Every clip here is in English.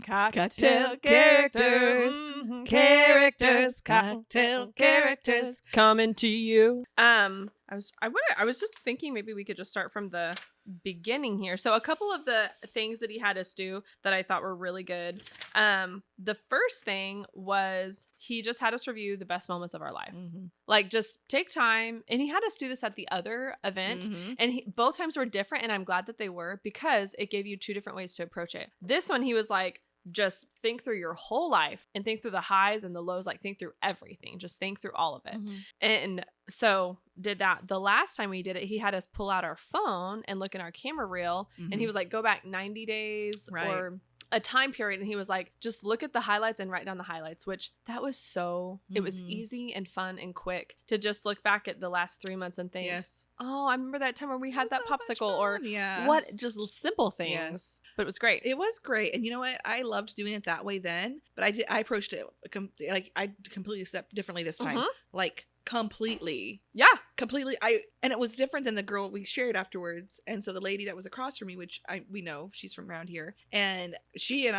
Cocktail characters. Characters. Cocktail characters. Coming to you. I was just thinking maybe we could just start from the beginning here. So a couple of the things that he had us do that I thought were really good. The first thing was he just had us review the best moments of our life. Mm-hmm. Like, just take time. And he had us do this at the other event. Mm-hmm. And both times were different. And I'm glad that they were, because it gave you two different ways to approach it. This one, he was like, just think through your whole life and think through the highs and the lows. Like, think through everything. Just think through all of it. Mm-hmm. And so did that. The last time we did it, he had us pull out our phone and look in our camera reel. Mm-hmm. And he was like, go back 90 days or a time period. And he was like, just look at the highlights and write down the highlights, which that was so, it was easy and fun and quick to just look back at the last 3 months and think, oh, I remember that time where we had that so popsicle, or what, just simple things. Yes. But it was great. It was great. And you know what? I loved doing it that way then, but I approached it I completely stepped differently this time. Mm-hmm. Like, completely. And it was different than the girl we shared afterwards. And so the lady that was across from me, which we know, she's from around here, and she did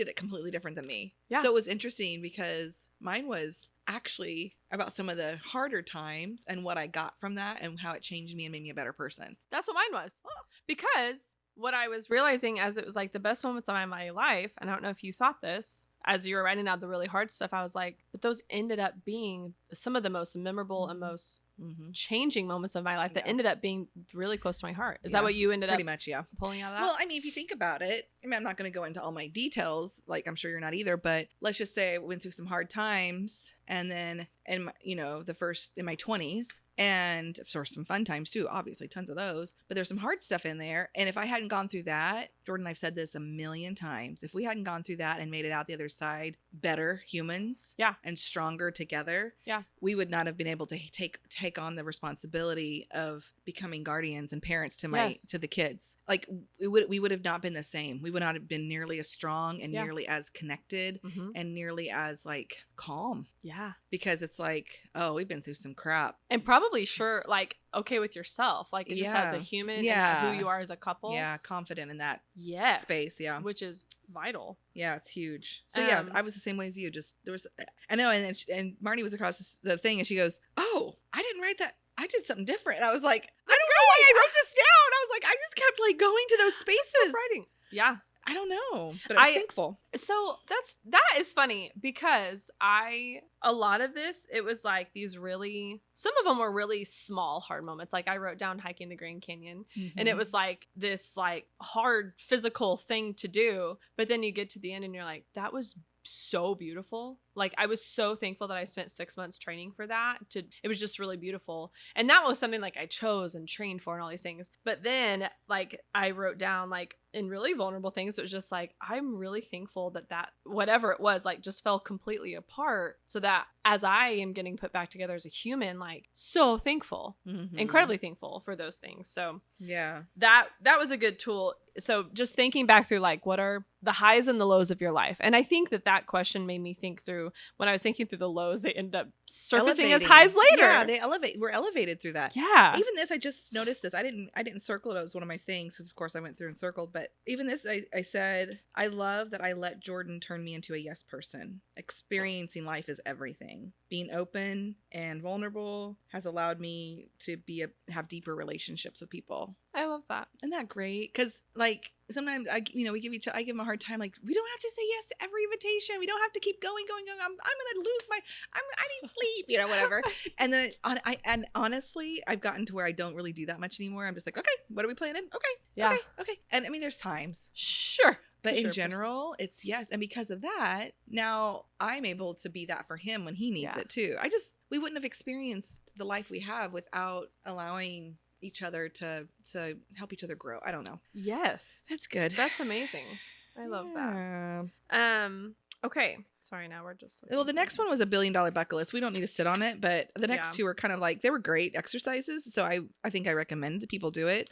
it completely different than me. Yeah. So it was interesting because mine was actually about some of the harder times and what I got from that and how it changed me and made me a better person. That's what mine was. Because what I was realizing as it was like the best moments of my life, and I don't know if you thought this, as you were writing out the really hard stuff, I was like, but those ended up being some of the most memorable and most changing moments of my life that ended up being really close to my heart. Is that what you ended up pretty much pulling out of that? Well, I mean, if you think about it, I mean, I'm not going to go into all my details, like I'm sure you're not either, but let's just say I went through some hard times, and then in my, in my 20s, and of course some fun times too, obviously tons of those, but there's some hard stuff in there. And if I hadn't gone through that, Jordan, I've said this a million times, if we hadn't gone through that and made it out the other side better humans and stronger together, we would not have been able to take on the responsibility of becoming guardians and parents to the kids. Like, we would have not been the same. We would not have been nearly as strong and nearly as connected and nearly as like calm. Yeah. Because it's like, oh, we've been through some crap. And probably okay with yourself. Like, just as a human and who you are as a couple. Yeah. Confident in that space. Yeah. Which is vital. Yeah. It's huge. So I was the same way as you. Just, I know. And Marnie was across the thing and she goes, oh, I didn't write that. I did something different. And I was like, I don't know why I wrote this down. I was like, I just kept like going to those spaces. Writing. Yeah. I don't know, but I was thankful. So that is funny because a lot of this, it was like these really, some of them were really small, hard moments. Like, I wrote down hiking the Grand Canyon and it was like this like hard physical thing to do. But then you get to the end and you're like, that was so beautiful. Like, I was so thankful that I spent 6 months training for that. It was just really beautiful. And that was something like I chose and trained for and all these things. But then like I wrote down like in really vulnerable things, it was just like, I'm really thankful that whatever it was, like, just fell completely apart, so that as I am getting put back together as a human, like, so thankful, incredibly thankful for those things. So yeah, that was a good tool. So just thinking back through like, what are the highs and the lows of your life? And I think that question made me think through, when I was thinking through the lows, they end up surfacing as highs later. Yeah, we're elevated through that. Yeah. Even this, I just noticed this. I didn't circle it. It was one of my things because of course I went through and circled. But even this, I said, I love that I let Jordan turn me into a yes person. Experiencing life is everything. Being open and vulnerable has allowed me to have deeper relationships with people. I love that. Isn't that great? Because like sometimes I give him a hard time. Like, we don't have to say yes to every invitation. We don't have to keep going. I'm gonna lose I need sleep, whatever. And then and honestly, I've gotten to where I don't really do that much anymore. I'm just like, okay, what are we planning? Okay. And I mean, there's times. Sure. But in general, it's yes. And because of that, now I'm able to be that for him when he needs it too. We wouldn't have experienced the life we have without allowing each other to help each other grow. I don't know. Yes. That's good. That's amazing. I love that. Okay. Sorry, now we're just... Well, the next one was $1 billion bucket list. We don't need to sit on it, but the next two are kind of like, they were great exercises. So I think I recommend that people do it.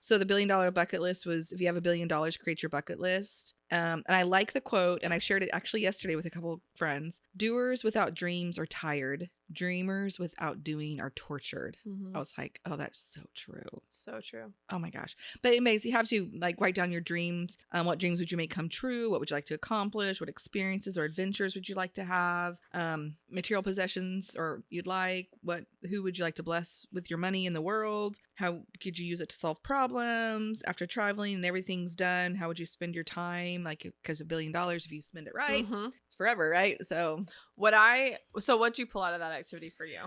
So the $1 billion bucket list was, if you have $1 billion, create your bucket list. And I like the quote, and I shared it actually yesterday with a couple friends. Doers without dreams are tired. Dreamers without doing are tortured. I was like, oh, that's so true. So true. Oh my gosh. But it makes you have to like write down your dreams. What dreams would you make come true? What would you like to accomplish? What experiences or adventures would you like to have? Material possessions or you'd like? Who would you like to bless with your money in the world? How could you use it to solve problems after traveling and everything's done? How would you spend your time? Like, because $1 billion, if you spend it right, it's forever, right? So what'd you pull out of that activity for you?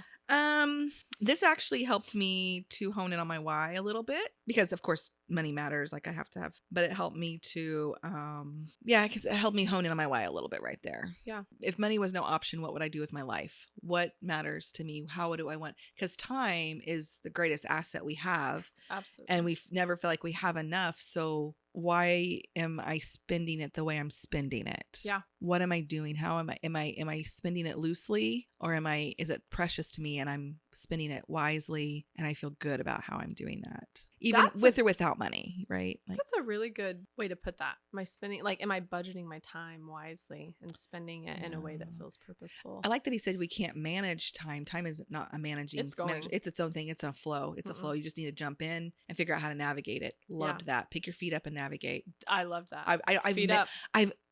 This actually helped me to hone in on my why a little bit because of course money matters, like I have to have, but it helped me to because it helped me hone in on my why a little bit right there. Yeah. If money was no option, what would I do with my life? What matters to me? How do I want? Because time is the greatest asset we have. Absolutely. And we never feel like we have enough. So why am I spending it the way I'm spending it? Yeah. What am I doing? How am I spending it loosely, or is it precious to me and I'm spending it wisely and I feel good about how I'm doing that, even with or without money, right? Like, that's a really good way to put that. Am I budgeting my time wisely and spending it in a way that feels purposeful? I like that he said we can't manage time. Time is not a managing. It's going. It's its own thing. It's a flow. It's a flow. You just need to jump in and figure out how to navigate it. Loved that. Pick your feet up and navigate. I love that.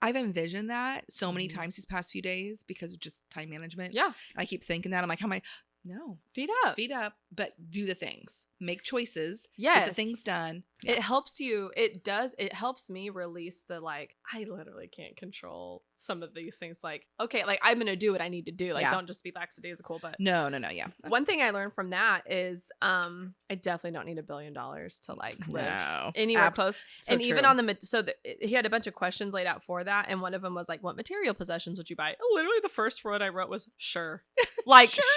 I've envisioned that so many times these past few days because of just time management. Yeah. And I keep thinking that. I'm like, how am I? No. Feet up, but do the things. Make choices. Yes. Get the things done. Yeah. It helps you. It helps me release the I literally can't control some of these things. Like, okay, like I'm going to do what I need to do. Like, don't just be lackadaisical, but no. Yeah. One thing I learned from that is, I definitely don't need $1 billion to live anywhere close. So and true. even on he had a bunch of questions laid out for that. And one of them was like, what material possessions would you buy? Literally the first word I wrote was sure.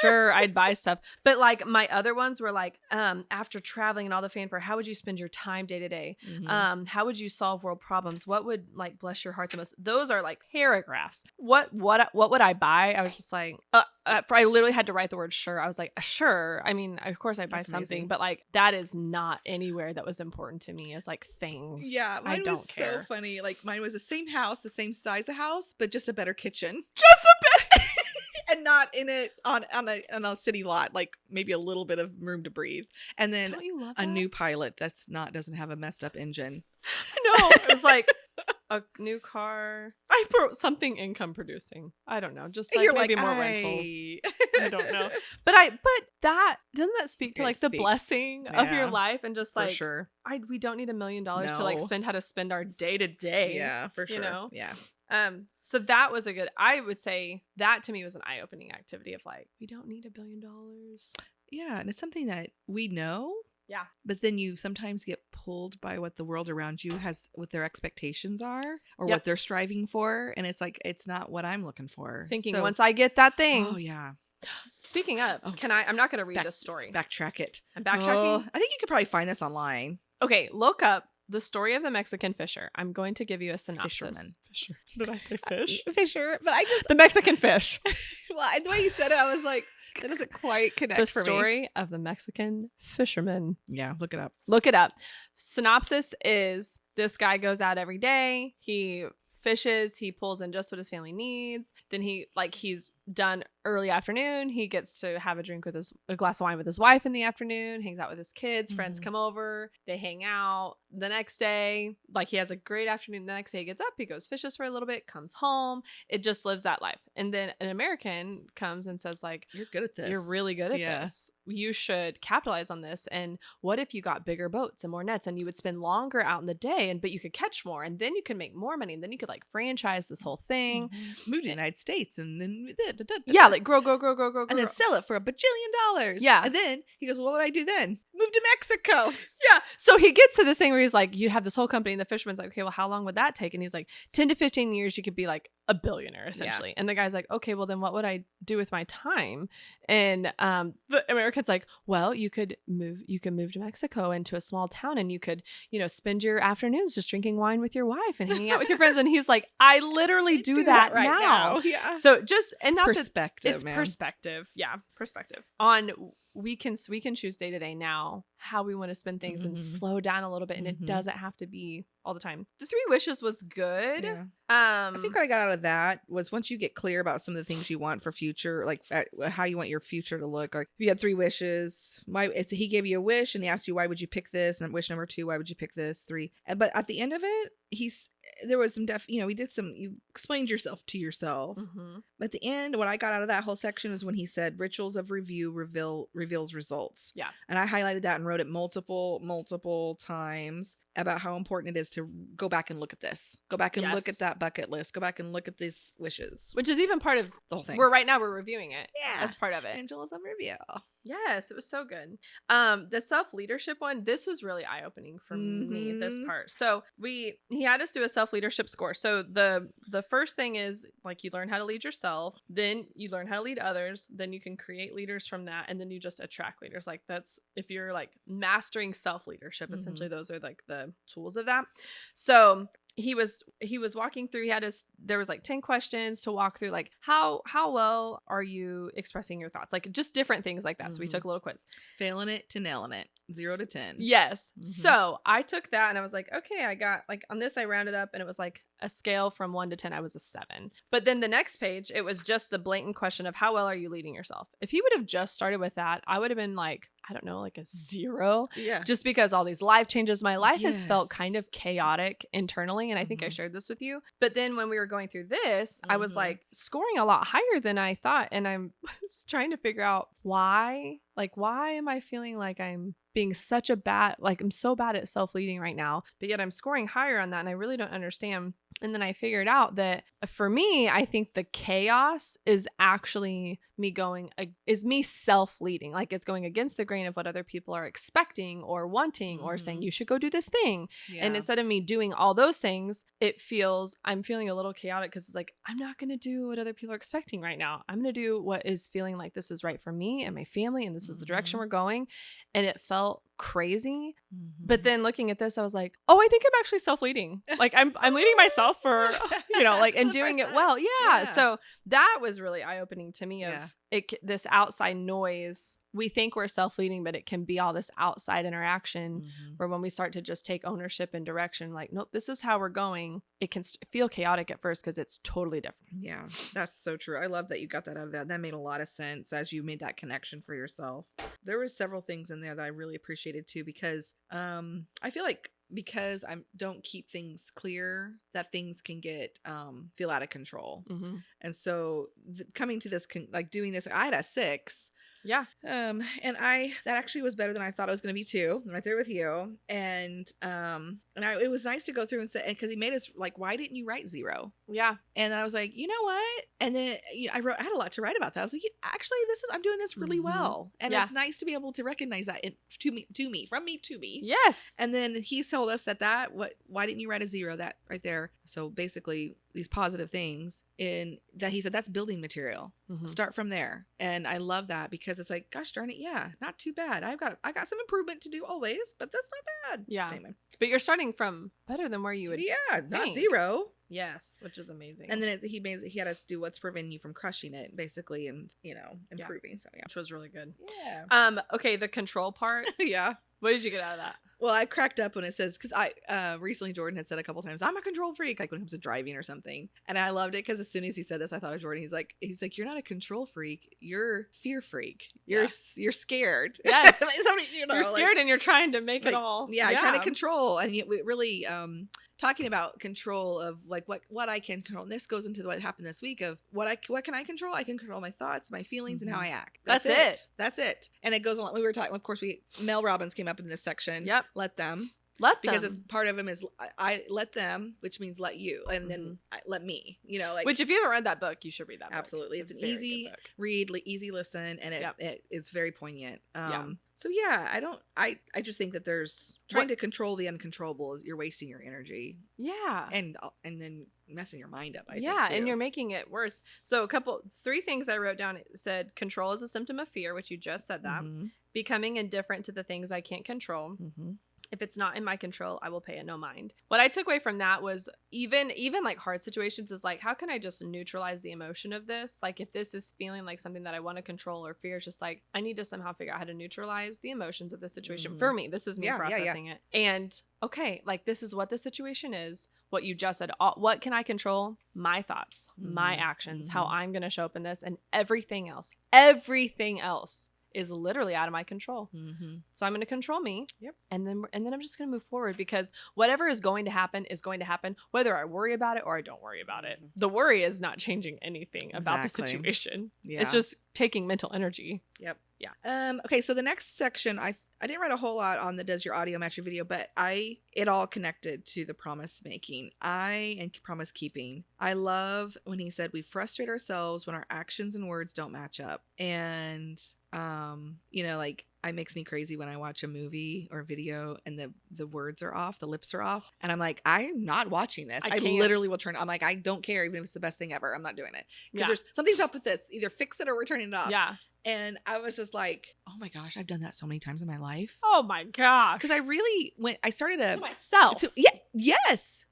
Sure, I'd buy stuff. But like my other ones were like, after traveling and all the fanfare, how would you spend your time day to day? How would you solve world problems? What would like bless your heart the most? Those are like paragraphs. What would I buy? I was just like, I literally had to write the word sure. I was like, sure. I mean, of course I'd buy something, but like that is not anywhere that was important to me as like things. Yeah, mine I don't was care. so funny. Like mine was the same house, the same size of house, but just a better kitchen. Just a bit. And not in it on a city lot, like maybe a little bit of room to breathe. And then Don't you love a that? new pilot doesn't have a messed up engine. I know. It was like a new car. I wrote something income producing. I don't know. Just like You're maybe like, more rentals. I don't know. But that doesn't that speak to like the blessing of your life and just like for sure. We don't need $1 million to like spend how to spend our day to day. Yeah, for sure. You know? Yeah. So that was I would say that to me was an eye-opening activity of like, we don't need $1 billion. Yeah. And it's something that we know. Yeah. But then you sometimes get pulled by what the world around you has, what their expectations are or what they're striving for. And it's like, it's not what I'm looking for. Thinking once I get that thing. Oh, yeah. Speaking of, I'm not going to read this story. Backtrack it. I'm backtracking. Oh, I think you could probably find this online. Okay. Look up the story of the Mexican fisher. I'm going to give you a synopsis. Fisherman. Fisher. Did I say fish? Fisher. But the Mexican fish. Well, the way you said it, I was like, that doesn't quite connect the for me. story of the Mexican fisherman. Yeah, look it up. Look it up. Synopsis is this guy goes out every day. He fishes. He pulls in just what his family needs. Then he's done early afternoon. He gets to have a glass of wine with his wife in the afternoon, hangs out with his kids, friends come over, they hang out. The next day, like he has a great afternoon. The next day he gets up, he goes fishes for a little bit, comes home. It just lives that life. And then an American comes and says like, you're good at this. You're really good at this. You should capitalize on this. And what if you got bigger boats and more nets and you would spend longer out in the day but you could catch more and then you could make more money and then you could like franchise this whole thing. Move to the United States and then yeah, like grow and then sell it for $1 bajillion. Yeah. And then he goes, well, what would I do then? Move to Mexico. Yeah. So he gets to this thing where he's like, you have this whole company and the fisherman's like, okay, well, how long would that take? And he's like, 10 to 15 years, you could be like a billionaire essentially. And the guy's like, okay, well then what would I do with my time? And the American's like, well, you can move to Mexico into a small town and you could, spend your afternoons just drinking wine with your wife and hanging out with your friends. And he's like, I literally do that right now. Yeah. So just, and not perspective, it's man. perspective. Yeah. Perspective on we can choose day to day now how we want to spend things and slow down a little bit, and it doesn't have to be all the time. The 3 wishes was good. Yeah. I think what I got out of that was once you get clear about some of the things you want for future, like how you want your future to look. Like if you had 3 wishes, he gave you a wish and he asked you why would you pick this, and wish number 2, why would you pick this? 3, but at the end of it, there was some you explained yourself to yourself. But at the end, what I got out of that whole section was when he said rituals of review reveals results. Yeah. And I highlighted that and wrote it multiple times about how important it is to go back and look at this. Go back and look at that bucket list. Go back and look at these wishes. Which is even part of the whole thing. Right now we're reviewing it. Yeah. As part of it. Rituals of review. Yes, it was so good. The self-leadership one, this was really eye-opening for me, this part. So he had us do a self-leadership score. So the first thing is like you learn how to lead yourself, then you learn how to lead others, then you can create leaders from that, and then you just attract leaders. Like that's if you're like mastering self-leadership, essentially those are like the tools of that. So he was walking through, there was like 10 questions to walk through, like how well are you expressing your thoughts, like just different things like that. So we took a little quiz. Failing it to nailing it. 0 to 10. Yes. So I took that and I was like, okay, I got like on this I rounded up and it was like a scale from 1 to 10. I was a 7. But then the next page, it was just the blatant question of how well are you leading yourself? If he would have just started with that, I would have been like, I don't know, like a 0. Yeah. Just because all these life changes, my life has felt kind of chaotic internally. And I think I shared this with you. But then when we were going through this, I was like scoring a lot higher than I thought. And I was trying to figure out why. Like, why am I feeling like I'm being such a bad, like I'm so bad at self-leading right now, but yet I'm scoring higher on that and I really don't understand. And then I figured out that for me, I think the chaos is actually me self-leading. Like it's going against the grain of what other people are expecting or wanting or saying, you should go do this thing. Yeah. And instead of me doing all those things, I'm feeling a little chaotic because it's like, I'm not going to do what other people are expecting right now. I'm going to do what is feeling like this is right for me and my family. And this is the direction we're going. And it felt crazy. But then looking at this, I was like, oh, I think I'm actually self-leading. Like I'm leading myself for, like, and doing it well. Yeah. So that was really eye-opening to me of this outside noise. We think we're self-leading, but it can be all this outside interaction where when we start to just take ownership and direction, like, nope, this is how we're going. It can feel chaotic at first because it's totally different. Yeah, that's so true. I love that you got that out of that. That made a lot of sense as you made that connection for yourself. There was several things in there that I really appreciated too, because I feel like because I don't keep things clear, that things can get feel out of control. And so coming to this, like doing this, I had a 6. Yeah. And that actually was better than I thought it was going to be too. I'm right there with you. And it was nice to go through and say, because he made us like, why didn't you write 0? Yeah. And then I was like, you know what? And then I had a lot to write about that. I was like, actually, I'm doing this really well. And it's nice to be able to recognize that from me to me. Yes. And then he told us why didn't you write a 0? That right there. So basically these positive things in that he said, that's building material. Start from there. And I love that because it's like, gosh darn it. Yeah. Not too bad. I got some improvement to do always, but that's not bad. Yeah. Anyway. But you're starting from better than where you would think. Not 0. Yes, which is amazing. And then he had us do what's preventing you from crushing it, basically, and improving. Yeah. So yeah, which was really good. Yeah. Okay, the control part. Yeah. What did you get out of that? Well, I cracked up when it says, because recently Jordan had said a couple times, I'm a control freak, like when it comes to driving or something. And I loved it because as soon as he said this, I thought of Jordan. He's like, you're not a control freak. You're fear freak. You're scared. Yes. You're scared and you're trying to make it all. Yeah, I'm trying to control. And it really, talking about control of like what I can control. And this goes into what happened this week of what can I control? I can control my thoughts, my feelings, and how I act. That's it. That's it. And it goes along. We were talking, of course, Mel Robbins came up in this section. Yep. Let them. Because it's part of him is I let them, which means let you, and then let me. Which if you haven't read that book, you should read that book. Absolutely, it's an easy read, easy listen, and it's very poignant. So yeah, I just think that there's trying to control the uncontrollable is you're wasting your energy. Yeah, and then messing your mind up. I think, too. And you're making it worse. So 3 things I wrote down. It said control is a symptom of fear, which you just said that. Becoming indifferent to the things I can't control. If it's not in my control, I will pay it no mind. What I took away from that was even like hard situations is like, how can I just neutralize the emotion of this? Like if this is feeling like something that I want to control or fear, it's just like, I need to somehow figure out how to neutralize the emotions of the situation. For me, this is me processing it. And okay, like this is what the situation is. What you just said, what can I control? My thoughts, my actions, how I'm going to show up in this, and everything else is literally out of my control. So I'm going to control me. And then I'm just going to move forward, because whatever is going to happen is going to happen, whether I worry about it or I don't worry about it. The worry is not changing anything about the situation. It's just taking mental energy. Okay, so the next section, I didn't write a whole lot on the does your audio match your video, but it all connected to the promise making. And promise keeping. I love when he said we frustrate ourselves when our actions and words don't match up. And like it makes me crazy when I watch a movie or video and the words are off, the lips are off, and I'm like, I'm not watching this. I literally will turn. I'm like, I don't care, even if it's the best thing ever. I'm not doing it, because there's something's up with this. Either fix it or we're turning it off. And I was just like, oh my gosh, I've done that so many times in my life. Oh my gosh. Because I started to myself. Yes.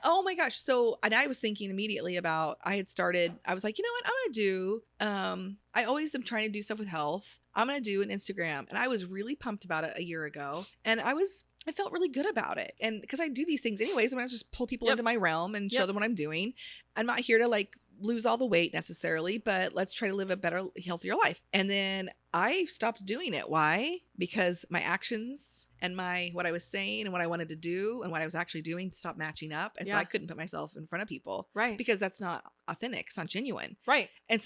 Oh my gosh. So, and I was thinking immediately about, I was like, you know what? I'm going to do, I always am trying to do stuff with health. I'm going to do an Instagram. And I was really pumped about it a year ago. And I felt really good about it. And because I do these things anyways, I'm going to just pull people into my realm and show them what I'm doing. I'm not here to like lose all the weight necessarily, but let's try to live a better, healthier life. And then I stopped doing it. Why? Because my actions and what I was saying and what I wanted to do and what I was actually doing stopped matching up. And so I couldn't put myself in front of people. Right. Because that's not authentic. It's not genuine. Right. And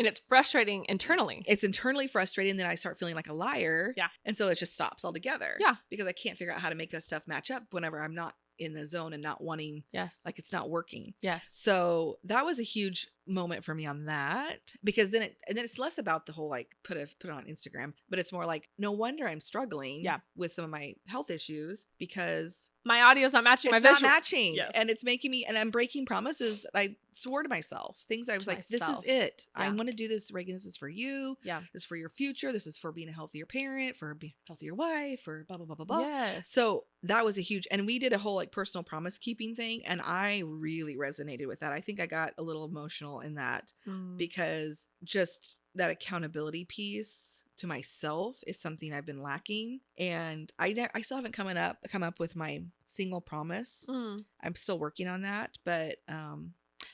it's frustrating internally. It's internally frustrating. Then I start feeling like a liar. Yeah. And so it just stops altogether. Yeah. Because I can't figure out how to make that stuff match up whenever I'm not in the zone and not wanting, like it's not working. Yes. So that was a huge moment for me on that, because then it's less about the whole like put it on Instagram, but it's more like, no wonder I'm struggling with some of my health issues, because my audio's not matching. It's not matching. Yes. And it's making me, and I'm breaking promises that I swore to myself. Things I was like, this is it. I want to do this, Reagan. This is for you. Yeah. This is for your future. This is for being a healthier parent, for being a healthier wife, for blah, blah, blah, blah, blah. Yes. So that was a huge, and we did a whole like personal promise keeping thing. And I really resonated with that. I think I got a little emotional in that, because just that accountability piece to myself is something I've been lacking. And I still haven't come up with my single promise. I'm still working on that, but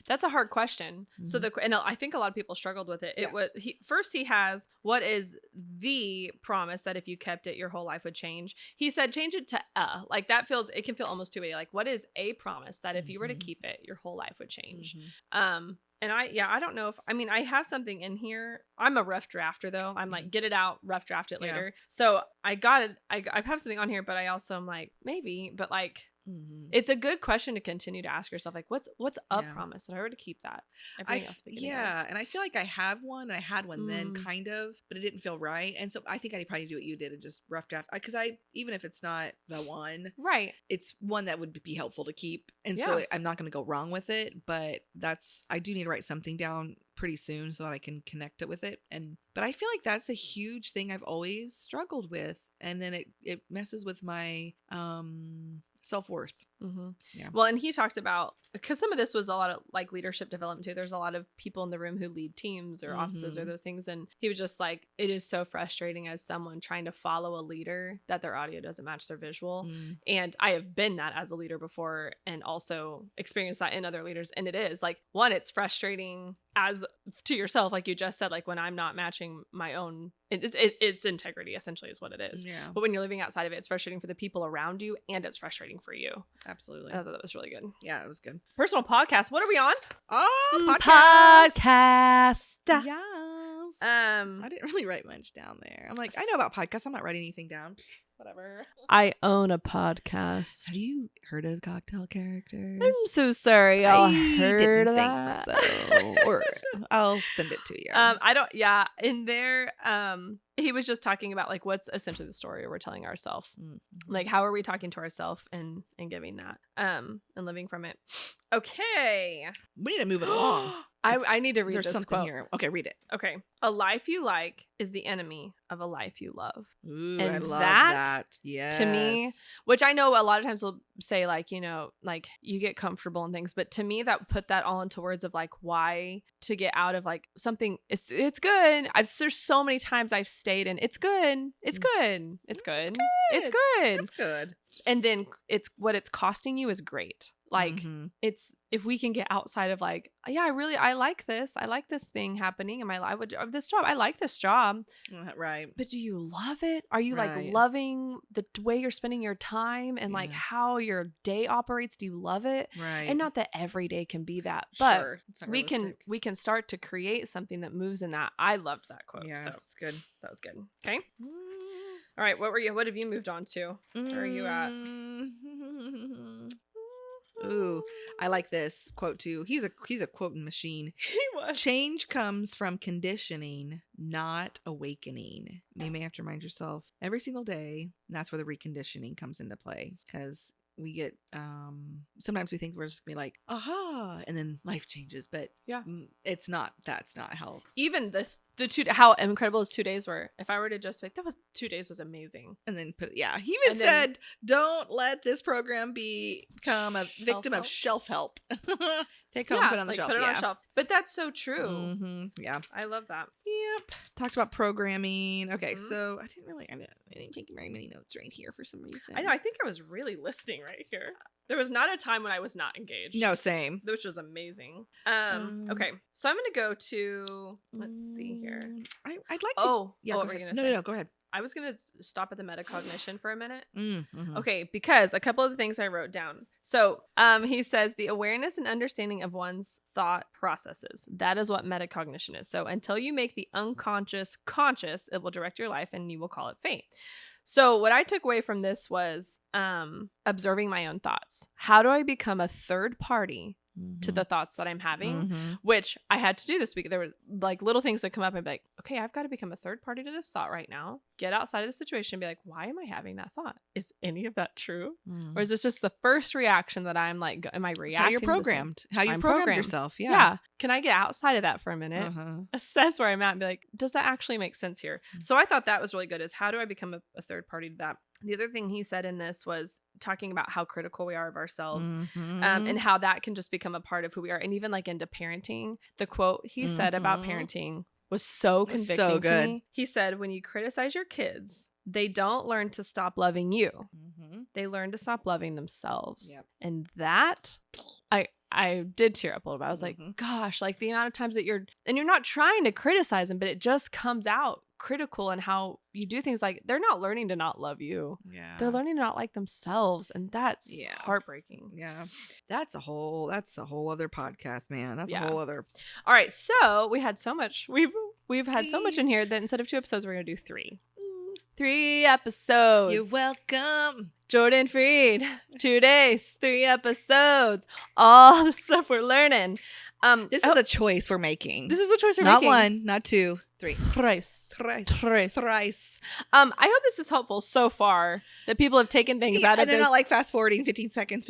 that's a hard question. So and I think a lot of people struggled with it. He has, what is the promise that if you kept it, your whole life would change? He said, change it to like that it can feel almost two-way. Like, what is a promise that if you were to keep it, your whole life would change? And I don't know I have something in here. I'm a rough drafter though. I'm like, get it out, rough draft it later. So I got it. I have something on here, but I also am like, maybe, but like, it's a good question to continue to ask yourself, like, what's a promise that I were to keep that? Everything else and I feel like I have one, and I had one then kind of, but it didn't feel right. And so I think I'd probably do what you did and just rough draft, because even if it's not the one, right, it's one that would be helpful to keep. And so I'm not going to go wrong with it, but I do need to write something down pretty soon so that I can connect it with it. But I feel like that's a huge thing I've always struggled with. And then it messes with my self-worth. Yeah. Well, and he talked about, because some of this was a lot of like leadership development too. There's a lot of people in the room who lead teams or offices or those things. And he was just like, it is so frustrating as someone trying to follow a leader that their audio doesn't match their visual. And I have been that as a leader before, and also experienced that in other leaders. And it is like, one, it's frustrating as to yourself, like you just said, like when I'm not matching my own, it's integrity essentially is what it is. Yeah. But when you're living outside of it, it's frustrating for the people around you, and it's frustrating for you. Absolutely. I thought that was really good. Yeah, it was good. Personal podcast. What are we on? Podcast. Yes. I didn't really write much down there. I'm like, I know about podcasts. I'm not writing anything down. Whatever. I own a podcast. Have you heard of Cocktail Characters? I'm so sorry. Y'all heard of that? So. Or I'll send it to you. I don't. Yeah, in there, he was just talking about like what's essentially the story we're telling ourselves. Like, how are we talking to ourselves and giving that and living from it. Okay, we need to move it along. I need to read there's this something quote. here. Okay, read it. Okay. A life you like is the enemy of a life you love. Ooh, And I love that, that. Yes. to me, which I know a lot of times we'll say like, you know, like you get comfortable and things, but to me that put that all into words of like why to get out of like something. It's good. There's so many times I've stayed in it's good. It's good. It's good. It's good. It's good. And then it's what it's costing you is great. Like Mhm. it's if we can get outside of like, yeah, I like this. I like this thing happening in my life. This job. I like this job. Right. But do you love it? Are you like Right. loving the way you're spending your time and like Yeah. how your day operates? Do you love it? Right. And not that every day can be that, but Sure. It's not we can realistic. start to create something that moves in that. I loved that quote. Yeah, So it's good. that was good. Okay. All right. What have you moved on to? Where are you at? Ooh, I like this quote too. He's a quoting machine. He was. Change comes from conditioning, not awakening. You may have to remind yourself every single day. And that's where the reconditioning comes into play, because we get sometimes we think we're just gonna be like, aha, and then life changes, but Yeah. it's not. That's not how. Even how incredible his 2 days were. If I were to just like, 2 days was amazing. And then he even And then- said, don't let this program become a victim of shelf help. Take home, put it on the like, shelf. Put it on the shelf. But that's so true. Mm-hmm. Yeah. I love that. Yep. Talked about programming. Okay, Mhm. so I didn't take very many notes right here for some reason. I know. I think I was really listening right here. There was not a time when I was not engaged. No, same. Which was amazing. Okay. So I'm going to go to, let's see here. I'd like to. Oh, yeah. what Go were you ahead. going to say? No, go ahead. I was going to stop at the metacognition for a minute. Mm-hmm. Okay, because a couple of the things I wrote down. So he says the awareness and understanding of one's thought processes. That is what metacognition is. So until you make the unconscious conscious, it will direct your life and you will call it fate. So what I took away from this was observing my own thoughts. How do I become a third party to the thoughts that I'm having, which I had to do this week. There were like little things that come up and be like, okay, I've got to become a third party to this thought right now. Get outside of the situation and be like, why am I having that thought? Is any of that true? Or is this just the first reaction that I'm like, am I reacting? How you're programmed. How you've I'm programmed yourself. Yeah. Yeah. Can I get outside of that for a minute? Assess where I'm at and be like, does that actually make sense here? So I thought that was really good, is how do I become a third party to that? The other thing he said in this was talking about how critical we are of ourselves and how that can just become a part of who we are. And even like into parenting, the quote he said about parenting was so convicting to me. He said, when you criticize your kids, they don't learn to stop loving you. They learn to stop loving themselves. Yep. And that, I did tear up a little bit. I was like, gosh, like the amount of times that you're not trying to criticize them, but it just comes out critical in how you do things. Like they're not learning to not love you. Yeah. They're learning to not like themselves. And that's heartbreaking. Yeah. That's a whole other podcast, man. That's a whole other. All right. So we had so much. We've had so much in here that instead of 2 episodes, we're going to do 3. 3 episodes. You're welcome. Jordan Freed, 2 days, 3 episodes, all the stuff we're learning. This is a choice we're making. This is a choice we're not making. Not 1, not 2, 3. Thrice. Thrice. I hope this is helpful so far, that people have taken things out of and they're this. not like fast forwarding 15 seconds.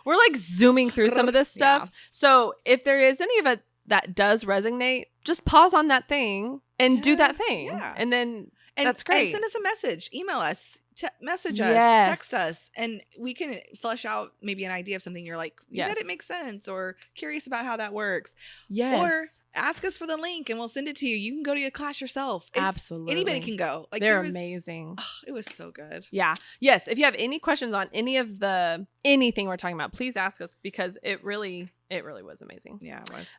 We're like zooming through some of this stuff. Yeah. So if there is any of it that does resonate, just pause on that thing and do that thing. Yeah. And then that's great. And send us a message, email us, message us, Yes. text us, and we can flesh out maybe an idea of something you're like, Yes. that it makes sense, or curious about how that works. Yes. Or ask us for the link and we'll send it to you. You can go to your class yourself. Absolutely. Anybody can go. Like they're amazing. It was so good. Yeah. Yes. If you have any questions on anything we're talking about, please ask us, because it really was amazing. Yeah, it was.